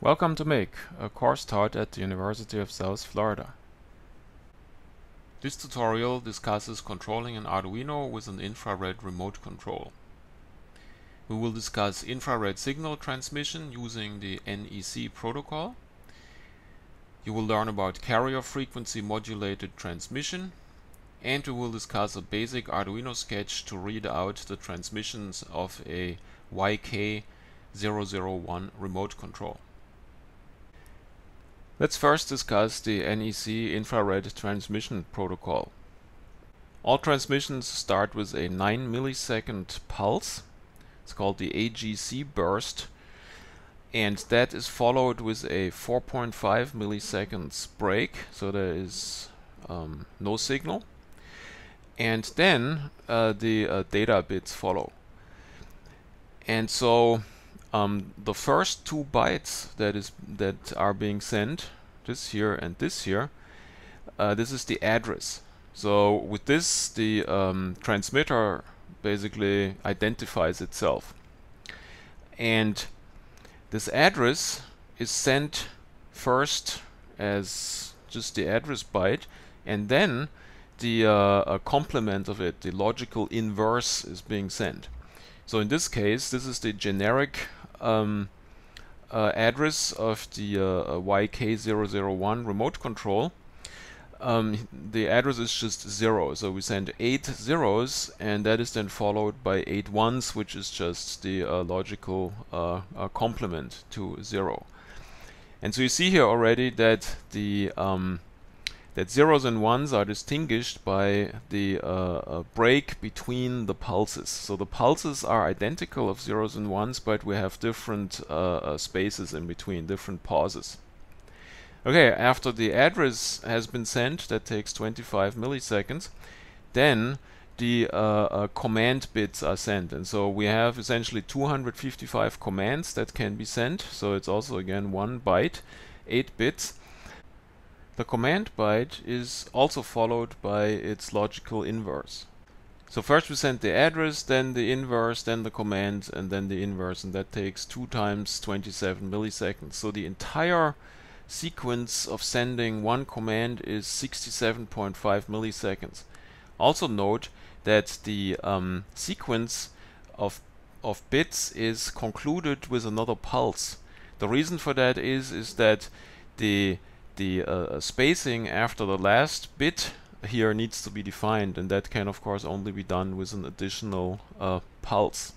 Welcome to Make, a course taught at the University of South Florida. This tutorial discusses controlling an Arduino with an infrared remote control. We will discuss infrared signal transmission using the NEC protocol. You will learn about carrier frequency modulated transmission, and we will discuss a basic Arduino sketch to read out the transmissions of a YK001 remote control. Let's first discuss the NEC infrared transmission protocol. All transmissions start with a 9 millisecond pulse. It's called the AGC burst, and that is followed with a 4.5 milliseconds break, so there is no signal, and then the data bits follow. And so the first 2 bytes that are being sent, this here and this here, this is the address. So with this, the transmitter basically identifies itself, and this address is sent first as just the address byte, and then the complement of it, the logical inverse, is being sent. So in this case, this is the generic address of the YK001 remote control. The address is just 0, so we send 8 zeros, and that is then followed by 8 ones, which is just the logical complement to 0. And so you see here already that the that zeros and ones are distinguished by the break between the pulses. So the pulses are identical of zeros and ones, but we have different spaces in between, different pauses. Okay, after the address has been sent, that takes 25 milliseconds, then the command bits are sent. And so we have essentially 255 commands that can be sent. So it's also again 1 byte, 8 bits. The command byte is also followed by its logical inverse. So first we send the address, then the inverse, then the command, and then the inverse, and that takes 2 times 27 milliseconds. So the entire sequence of sending one command is 67.5 milliseconds. Also note that the sequence of bits is concluded with another pulse. The reason for that is that the spacing after the last bit here needs to be defined, and that can of course only be done with an additional pulse.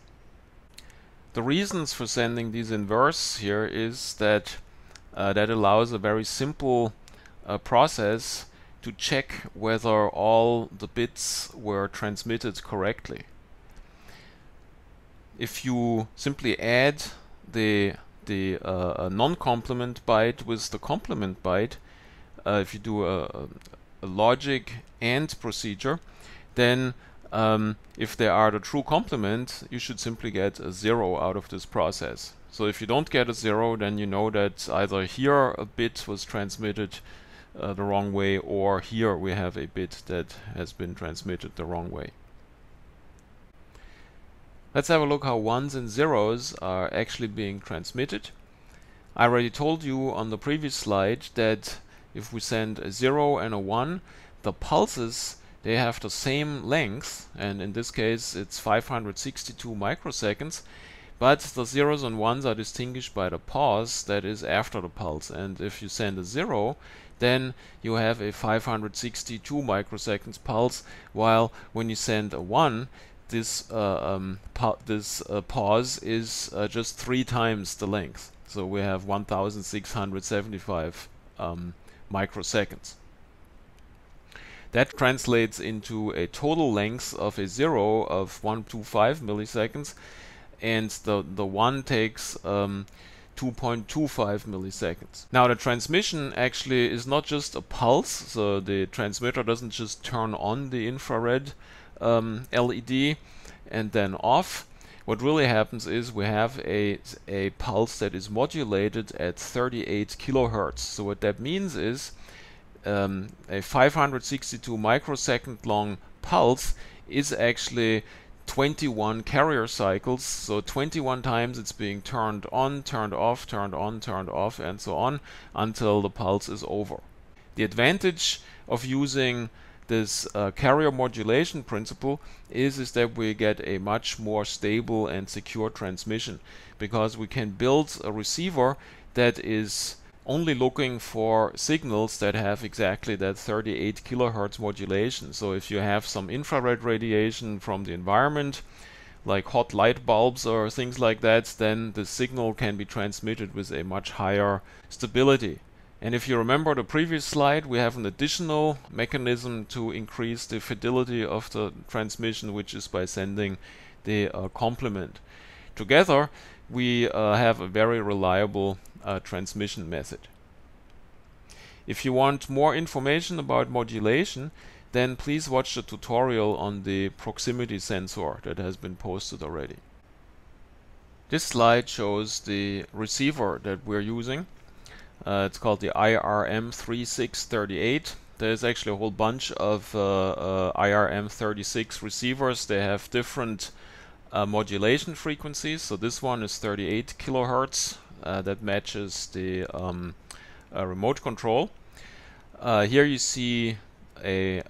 The reasons for sending these inverse here is that that allows a very simple process to check whether all the bits were transmitted correctly. If you simply add the non-complement byte with the complement byte, if you do a logic AND procedure, then if they are the true complement, you should simply get a 0 out of this process. So if you don't get a 0, then you know that either here a bit was transmitted the wrong way, or here we have a bit that has been transmitted the wrong way. Let's have a look how ones and zeros are actually being transmitted. I already told you on the previous slide that if we send a 0 and a 1, the pulses, they have the same length, and in this case it's 562 microseconds, but the zeros and ones are distinguished by the pause that is after the pulse. And if you send a 0, then you have a 562 microseconds pulse, while when you send a 1, this pause is just 3 times the length. So we have 1675 microseconds. That translates into a total length of a 0 of 125 milliseconds, and the 1 takes 2.25 milliseconds. Now the transmission actually is not just a pulse, so the transmitter doesn't just turn on the infrared LED and then off. What really happens is we have a pulse that is modulated at 38 kilohertz. So what that means is a 562 microsecond long pulse is actually 21 carrier cycles, so 21 times it's being turned on, turned off, turned on, turned off, and so on until the pulse is over. The advantage of using this carrier modulation principle is that we get a much more stable and secure transmission, because we can build a receiver that is only looking for signals that have exactly that 38 kilohertz modulation. So if you have some infrared radiation from the environment, like hot light bulbs or things like that, then the signal can be transmitted with a much higher stability. And if you remember the previous slide, we have an additional mechanism to increase the fidelity of the transmission, which is by sending the complement. Together, we have a very reliable transmission method. If you want more information about modulation, then please watch the tutorial on the proximity sensor that has been posted already. This slide shows the receiver that we're using. It's called the IRM3638. There's actually a whole bunch of IRM36 receivers. They have different modulation frequencies. So this one is 38 kilohertz. That matches the remote control. Here you see a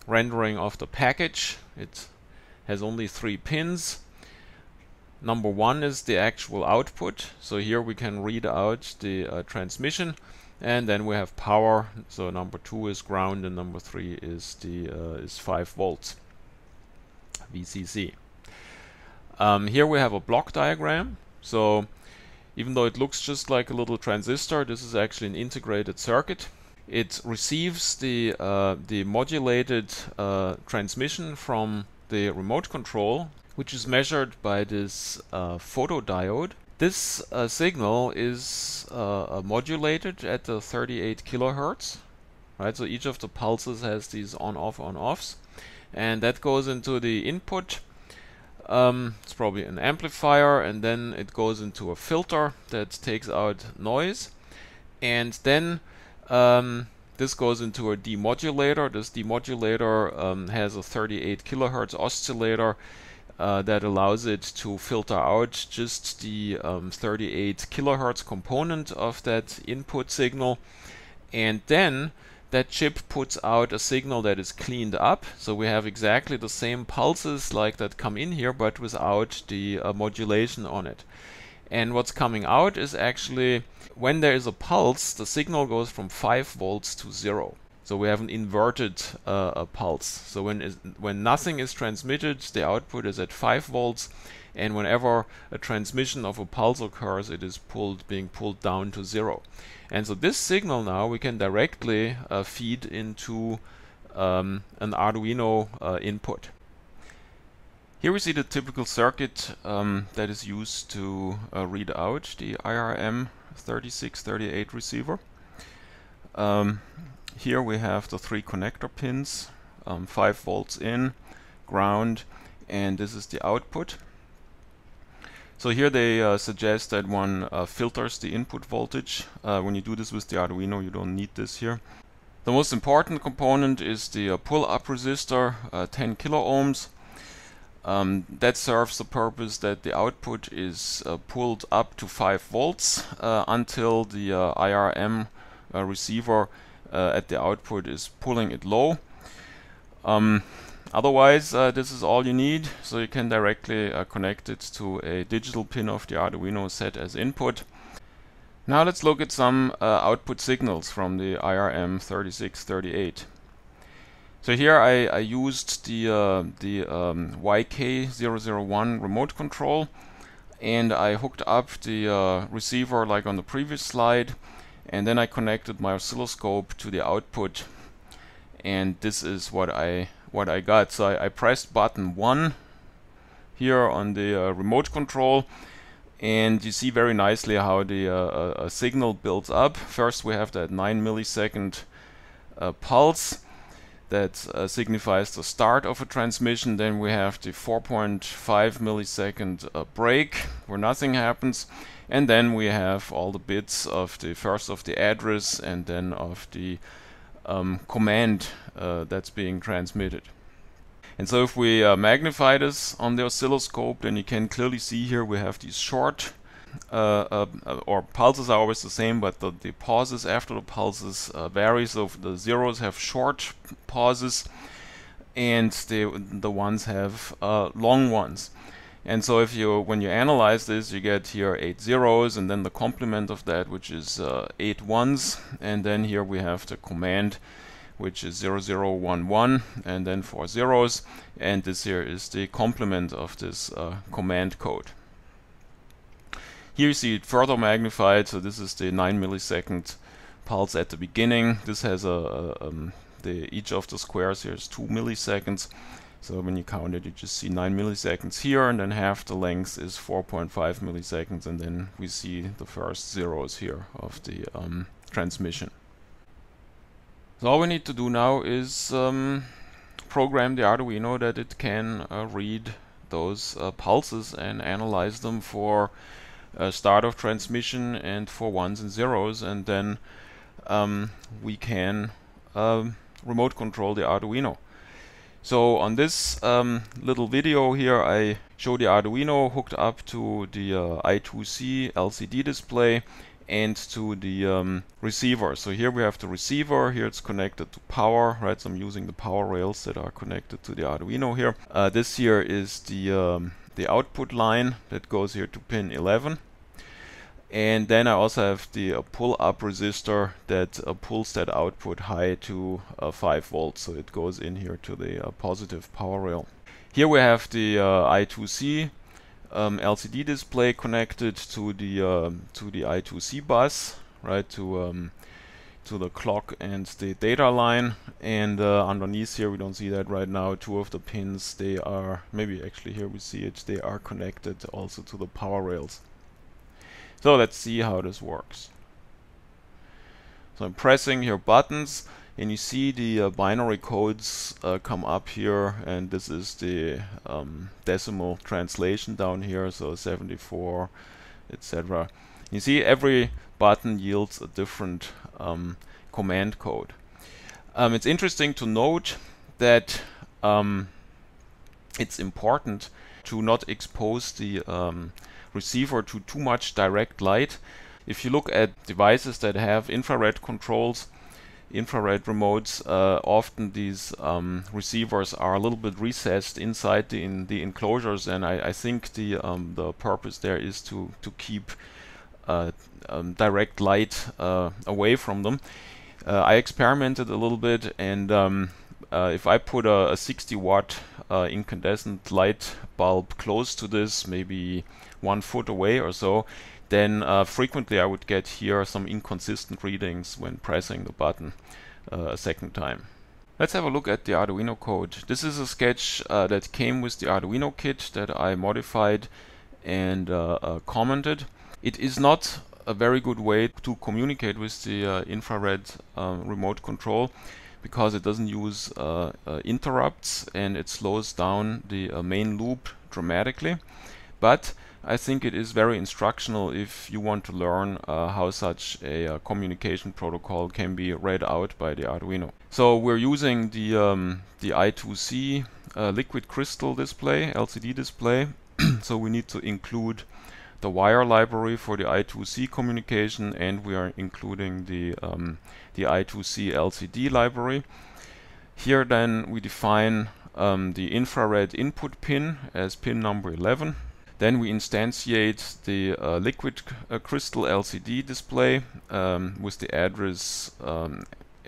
rendering of the package. It has only 3 pins. Number 1 is the actual output, so here we can read out the transmission, and then we have power. So number 2 is ground, and number 3 is 5 volts VCC. Here we have a block diagram. So even though it looks just like a little transistor, this is actually an integrated circuit. It receives the modulated transmission from the remote control, which is measured by this photodiode. This signal is modulated at the 38 kilohertz, right? So each of the pulses has these on-offs, and that goes into the input. It's probably an amplifier, and then it goes into a filter that takes out noise, and then this goes into a demodulator. This demodulator has a 38 kilohertz oscillator that allows it to filter out just the 38 kilohertz component of that input signal, and then that chip puts out a signal that is cleaned up. So we have exactly the same pulses like that come in here, but without the modulation on it. And what's coming out is actually, when there is a pulse, the signal goes from 5 volts to 0. So we have an inverted pulse. So when nothing is transmitted, the output is at 5 volts, and whenever a transmission of a pulse occurs, it is being pulled down to 0. And so this signal now we can directly feed into an Arduino input. Here we see the typical circuit that is used to read out the IRM3638 receiver. Here we have the 3 connector pins, 5 volts in, ground, and this is the output. So here they suggest that one filters the input voltage. When you do this with the Arduino, you don't need this here. The most important component is the pull-up resistor, 10 kilo ohms. That serves the purpose that the output is pulled up to 5 volts until the IRM receiver at the output is pulling it low. Otherwise, this is all you need, so you can directly connect it to a digital pin of the Arduino set as input. Now let's look at some output signals from the IRM3638. So here I used the YK001 remote control, and I hooked up the receiver like on the previous slide, and then I connected my oscilloscope to the output, and this is what I got. So I pressed button 1 here on the remote control, and you see very nicely how the signal builds up. First we have that 9 millisecond pulse that signifies the start of a transmission. Then we have the 4.5 millisecond break where nothing happens, and then we have all the bits of first of the address and then of the command that's being transmitted. And so if we magnify this on the oscilloscope, then you can clearly see here we have these short or pulses are always the same, but the pauses after the pulses vary. So the zeros have short pauses and the ones have long ones. And so if when you analyze this, you get here 8 zeros and then the complement of that, which is 8 ones, and then here we have the command, which is 0011, and then 4 zeros, and this here is the complement of this command code. Here you see it further magnified, so this is the 9 millisecond pulse at the beginning. This has each of the squares here is 2 milliseconds. So when you count it, you just see 9 milliseconds here, and then half the length is 4.5 milliseconds, and then we see the first zeros here of the transmission. So all we need to do now is program the Arduino that it can read those pulses and analyze them for start of transmission and for ones and zeros, and then we can remote control the Arduino. So on this little video here, I show the Arduino hooked up to the I2C LCD display and to the receiver. So here we have the receiver, here it's connected to power, right? So I'm using the power rails that are connected to the Arduino here. This here is the output line that goes here to pin 11. And then I also have the pull-up resistor that pulls that output high to 5 volts, so it goes in here to the positive power rail. Here we have the I2C LCD display connected to the I2C bus, right, to the clock and the data line. And underneath here, we don't see that right now, 2 of the pins, they are, maybe actually here we see it, they are connected also to the power rails. So let's see how this works. So I'm pressing here buttons, and you see the binary codes come up here, and this is the decimal translation down here, so 74, etc. You see every button yields a different command code. It's interesting to note that it's important to not expose the receiver to too much direct light. If you look at devices that have infrared controls, infrared remotes, often these receivers are a little bit recessed inside the enclosures, and I think the purpose there is to keep direct light away from them. I experimented a little bit, and if I put a 60 watt incandescent light bulb close to this, maybe 1 foot away or so, then frequently I would get here some inconsistent readings when pressing the button a second time. Let's have a look at the Arduino code. This is a sketch that came with the Arduino kit that I modified and commented. It is not a very good way to communicate with the infrared remote control, because it doesn't use interrupts and it slows down the main loop dramatically. But I think it is very instructional if you want to learn how such a communication protocol can be read out by the Arduino. So we're using the I2C liquid crystal display, LCD display. So we need to include the wire library for the I2C communication, and we are including the I2C LCD library. Here then we define the infrared input pin as pin number 11. Then we instantiate the liquid crystal LCD display with the address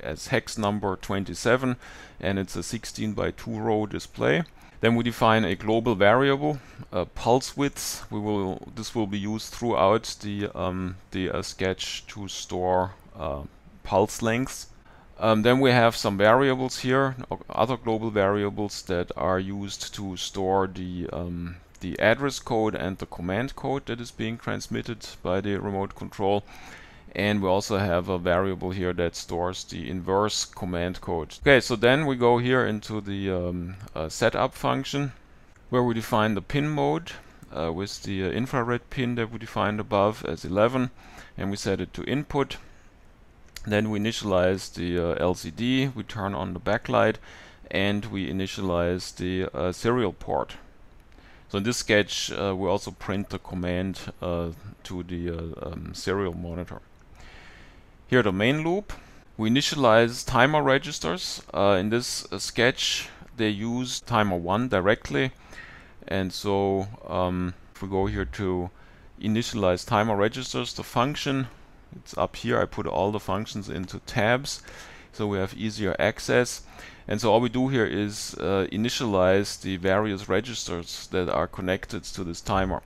as hex number 27, and it's a 16 by 2 row display. Then we define a global variable, pulse width. This will be used throughout the sketch to store pulse lengths. Then we have some variables here, other global variables that are used to store the address code and the command code that is being transmitted by the remote control. And we also have a variable here that stores the inverse command code. Okay, so then we go here into the setup function, where we define the pin mode with the infrared pin that we defined above as 11, and we set it to input. Then we initialize the LCD, we turn on the backlight, and we initialize the serial port. So in this sketch, we also print the command to the serial monitor. Here the main loop. We initialize timer registers. In this sketch, they use timer 1 directly. And so if we go here to initialize timer registers, the function, it's up here. I put all the functions into tabs so we have easier access. And so all we do here is initialize the various registers that are connected to this timer.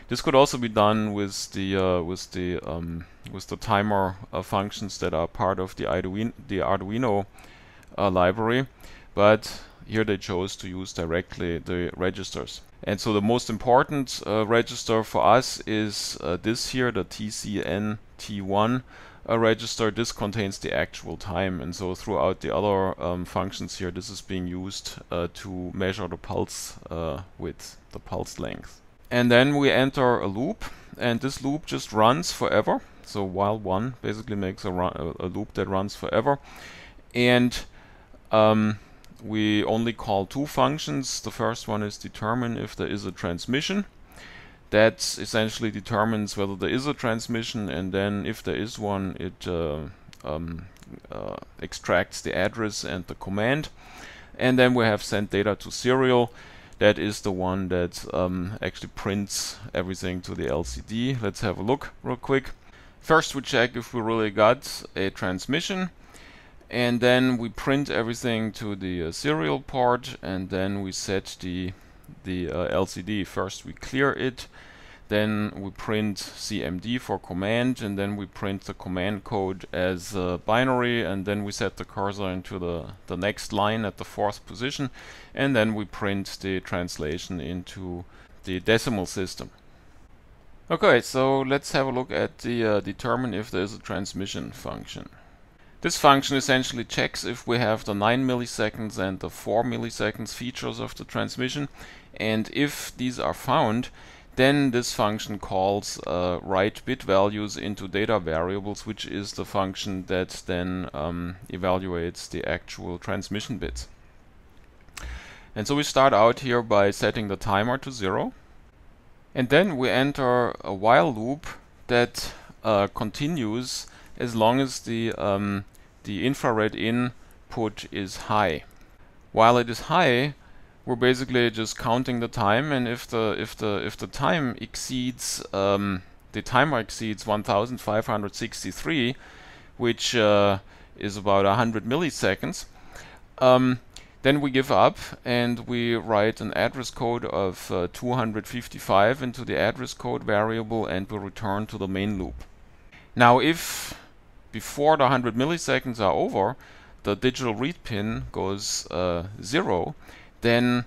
This could also be done with the timer functions that are part of the Arduino library, but here they chose to use directly the registers. And so the most important register for us is this here, the TCNT1 register. This contains the actual time, and so throughout the other functions here, this is being used to measure the pulse width, the pulse length. And then we enter a loop, and this loop just runs forever. So while 1 basically makes a loop that runs forever. And we only call 2 functions. The first one is determine if there is a transmission. That essentially determines whether there is a transmission, and then if there is one, it extracts the address and the command. And then we have send data to serial. That is the one that actually prints everything to the LCD. Let's have a look real quick. First we check if we really got a transmission, and then we print everything to the serial port, and then we set the LCD. First we clear it, then we print CMD for command, and then we print the command code as binary, and then we set the cursor into the next line at the 4th position, and then we print the translation into the decimal system. Okay, so let's have a look at the determine if there is a transmission function. This function essentially checks if we have the 9 milliseconds and the 4 milliseconds features of the transmission, and if these are found, then this function calls write bit values into data variables, which is the function that then evaluates the actual transmission bits. And so we start out here by setting the timer to 0, and then we enter a while loop that continues as long as the infrared input is high. While it is high, we're basically just counting the time, and if the time exceeds the timer exceeds 1563, which is about 100 milliseconds, then we give up and we write an address code of 255 into the address code variable, and we return to the main loop. Now if before the 100 milliseconds are over, the digital read pin goes 0, then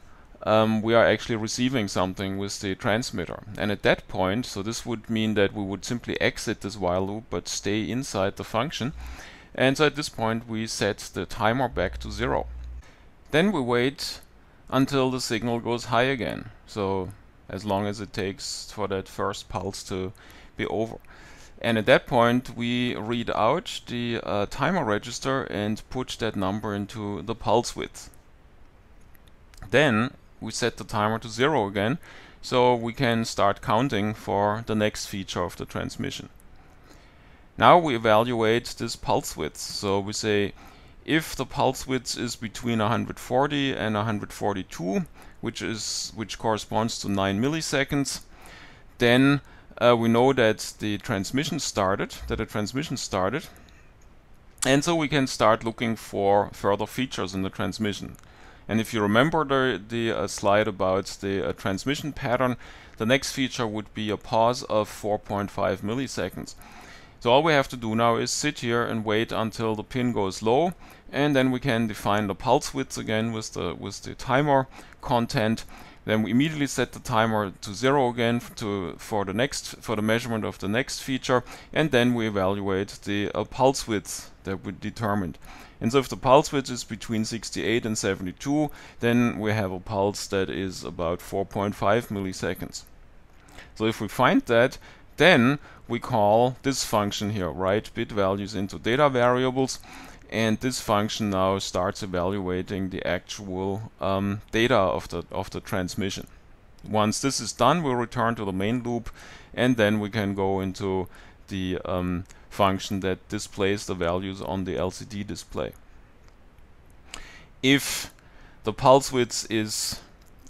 we are actually receiving something with the transmitter. And at that point, so this would mean that we would simply exit this while loop but stay inside the function. And so at this point we set the timer back to 0. Then we wait until the signal goes high again. So as long as it takes for that first pulse to be over. And at that point we read out the timer register and put that number into the pulse width. Then we set the timer to 0 again, so we can start counting for the next feature of the transmission. Now we evaluate this pulse width. So we say if the pulse width is between 140 and 142, which corresponds to 9 milliseconds, then we know that the transmission started, and so we can start looking for further features in the transmission. And if you remember the slide about the transmission pattern, the next feature would be a pause of 4.5 milliseconds. So all we have to do now is sit here and wait until the pin goes low, and then we can define the pulse width again with the timer content. Then we immediately set the timer to 0 again for the measurement of the next feature, and then we evaluate the pulse width that we determined. And so if the pulse width is between 68 and 72, then we have a pulse that is about 4.5 milliseconds. So if we find that, then we call this function here, write bit values into data variables, and this function now starts evaluating the actual data of the transmission. Once this is done, we'll return to the main loop, and then we can go into the function that displays the values on the LCD display. If the pulse width is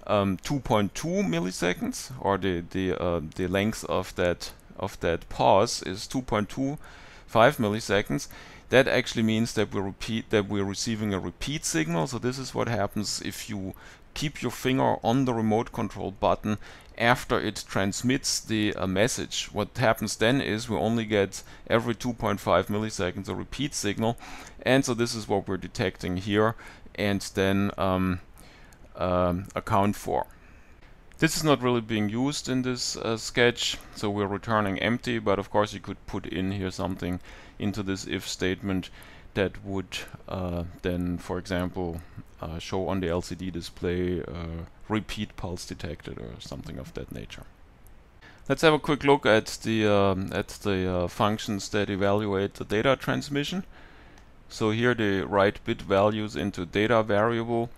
2.2 milliseconds, or the length of that pause is 2.25 milliseconds, that actually means that we're receiving a repeat signal. So this is what happens if you keep your finger on the remote control button after it transmits the message. What happens then is we only get every 2.5 milliseconds a repeat signal, and so this is what we're detecting here and then account for. This is not really being used in this sketch, so we're returning empty, but of course you could put in here something into this if statement that would then, for example, show on the LCD display repeat pulse detected or something of that nature. Let's have a quick look at the functions that evaluate the data transmission. So here they write bit values into data variable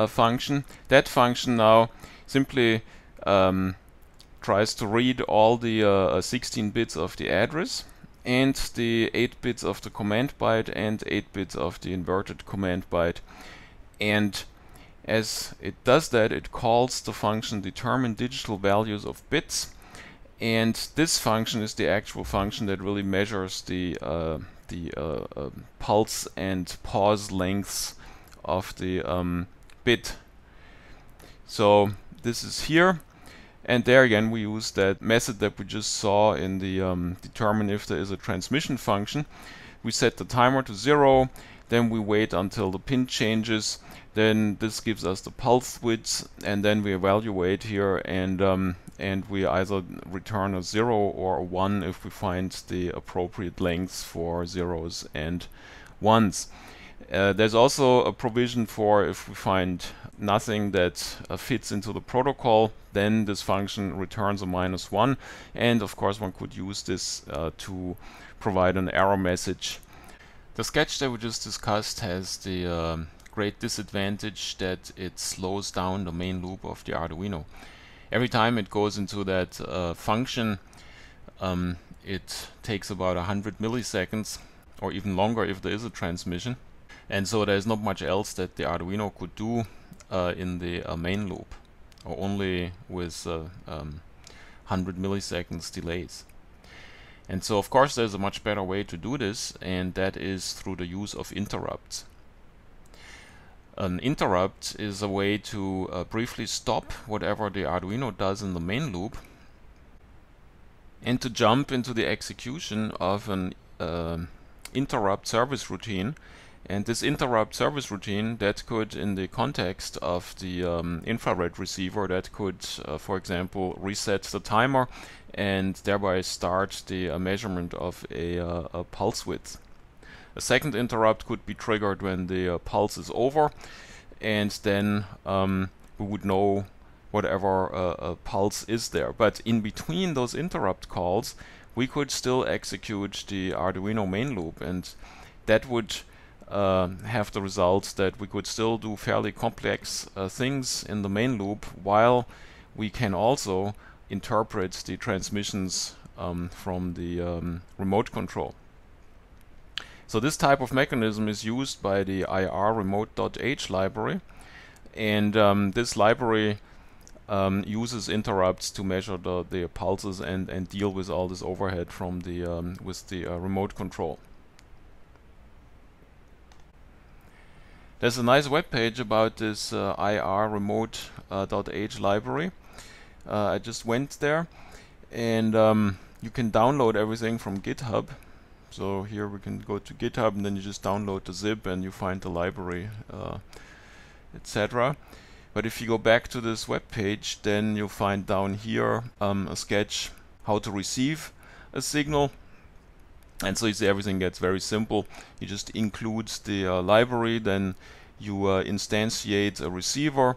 function. That function now simply tries to read all the 16 bits of the address and the 8 bits of the command byte and 8 bits of the inverted command byte. And as it does that, it calls the function determine digital values of bits, and this function is the actual function that really measures the pulse and pause lengths of the bit. So this is here, and there again we use that method that we just saw in the determine if there is a transmission function. We set the timer to 0, then we wait until the pin changes, then this gives us the pulse width, and then we evaluate here, and we either return a 0 or a 1 if we find the appropriate lengths for zeros and ones. There's also a provision for if we find nothing that fits into the protocol, then this function returns a -1, and of course one could use this to provide an error message. The sketch that we just discussed has the great disadvantage that it slows down the main loop of the Arduino. Every time it goes into that function, it takes about 100 milliseconds, or even longer if there is a transmission. And so there's not much else that the Arduino could do in the main loop, or only with 100 milliseconds delays. And so of course there's a much better way to do this, and that is through the use of interrupts. An interrupt is a way to briefly stop whatever the Arduino does in the main loop and to jump into the execution of an interrupt service routine. And this interrupt service routine, that could, in the context of the infrared receiver, that could, for example, reset the timer and thereby start the measurement of a pulse width. A second interrupt could be triggered when the pulse is over, and then we would know whatever pulse is there. But in between those interrupt calls, we could still execute the Arduino main loop, and that would have the result that we could still do fairly complex things in the main loop, while we can also interpret the transmissions from the remote control. So this type of mechanism is used by the IR remote.h library, and this library uses interrupts to measure the pulses and deal with all this overhead from the remote control. There's a nice web page about this IR remote.h library. I just went there, and you can download everything from GitHub. So here we can go to GitHub, and then you just download the zip and you find the library, etc. But if you go back to this web page, then you'll find down here a sketch how to receive a signal. And so you see everything gets very simple. You just include the library, then you instantiate a receiver,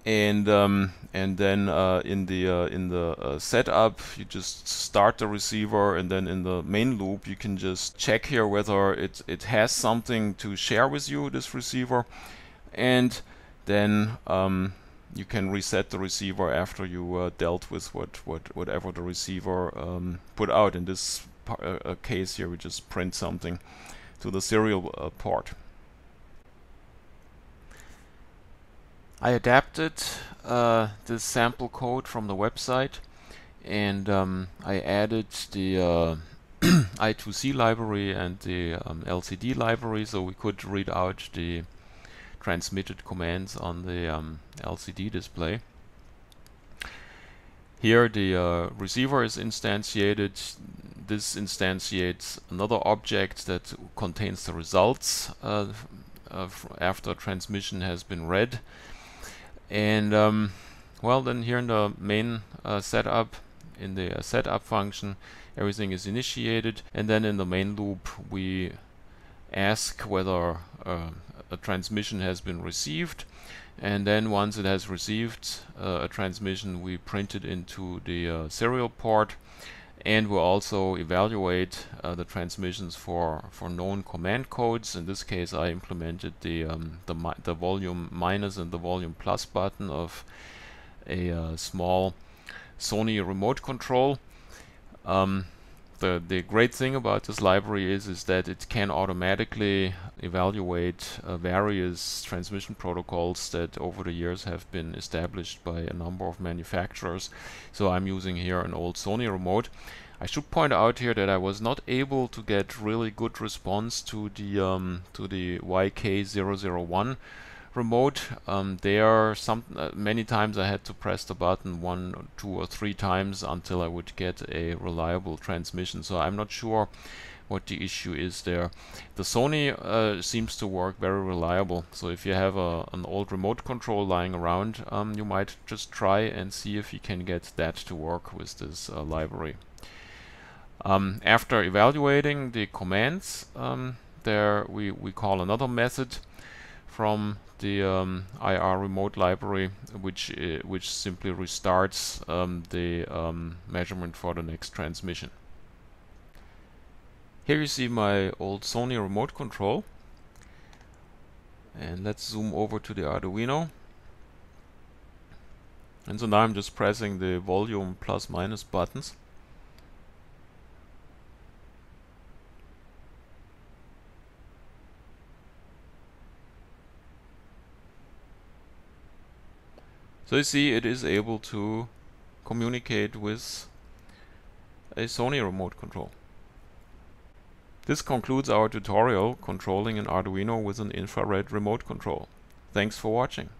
and then in the setup, you just start the receiver, and then in the main loop you can just check here whether it has something to share with you, this receiver, and then you can reset the receiver after you dealt with whatever the receiver put out. In this case here, we just print something to the serial port. I adapted this sample code from the website, and I added the I2C library and the LCD library, so we could read out the transmitted commands on the LCD display. Here the receiver is instantiated. This instantiates another object that contains the results after transmission has been read. And well, then here in the main setup, in the setup function, everything is initiated, and then in the main loop we ask whether a transmission has been received, and then once it has received a transmission, we print it into the serial port, and we'll also evaluate the transmissions for known command codes. In this case, I implemented the volume minus and the volume plus button of a small Sony remote control. The great thing about this library is that it can automatically evaluate various transmission protocols that over the years have been established by a number of manufacturers. So I'm using here an old Sony remote. I should point out here that I was not able to get really good response to the YK001 remote. Many times I had to press the button 1, 2, or 3 times until I would get a reliable transmission. So I'm not sure what the issue is there. The Sony seems to work very reliable. So if you have an old remote control lying around, you might just try and see if you can get that to work with this library. After evaluating the commands, we call another method from the IR remote library, which simply restarts the measurement for the next transmission. Here you see my old Sony remote control, and let's zoom over to the Arduino. And so now I'm just pressing the volume plus minus buttons. So you see it is able to communicate with a Sony remote control. This concludes our tutorial controlling an Arduino with an infrared remote control. Thanks for watching.